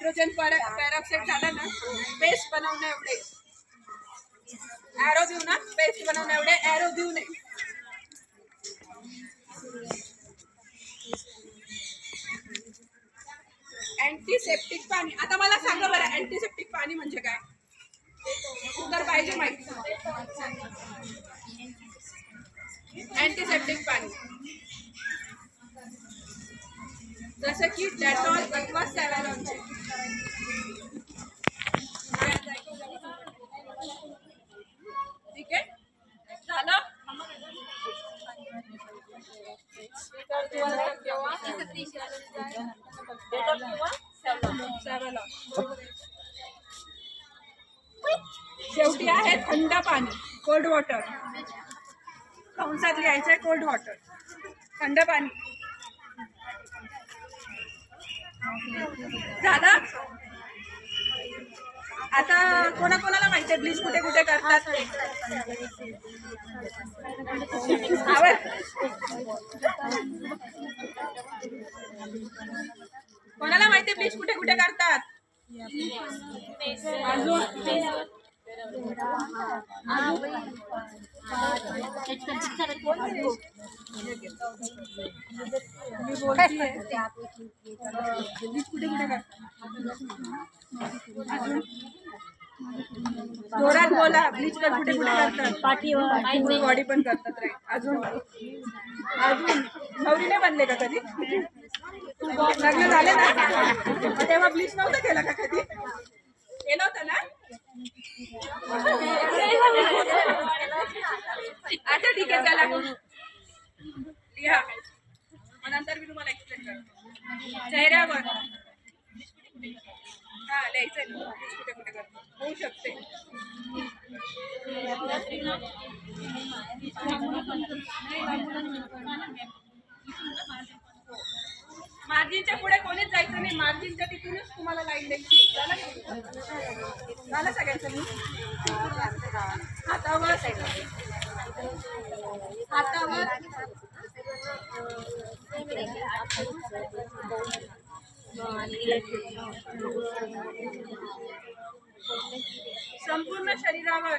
Hydrogen peroxide झालं ना, paste बनवणे एवढे एरो देऊ ना, पेस्ट बनवणे एवढे एरो देऊ नये. अँटीसेप्टिक पाणी. आता मला सांगा बरं, अँटीसेप्टिक पाणी म्हणजे काय? उत्तर पाहिजे माहिती. अँटीसेप्टिक पाणी जसं की डेटॉल अथवा सॅव्हलॉन. ठीक आहे, झालं. शेवटी आहे थंड पाणी, कोल्ड वॉटर. कंसात लिहायचंय कोल्ड वॉटर, थंड पाणी. झालं. आता कोणाकोणाला माहितीये ब्लीच कुठे कुठे करतात? कोणाला माहितीये ब्लीच कुठे कुठे करतात? अजून जोरात बोला. ब्लीच कुठे कुठे करतात? पाठीवर, बॉडी पण करतात. राईट. अजून अजून नवरीने बनले का कधी? लग्न झाले ना, तेव्हा ब्लीच नव्हतं केलं का कधी? केलं होतं ना. अच्छा ठीक आहे, चला लिहा. मग नंतर मी तुम्हाला एक्सप्लेन करतो. चेहऱ्यावर हा लिहायचं कुठे कुठे करतो. होऊ शकते. मार्जिनच्या पुढे कोणीच जायचं नाही. मार्जिनच्या तिथूनच तुम्हाला लाईन द्यायची. झालं सगळ्यांचं. मी हातावर संपूर्ण शरीरावर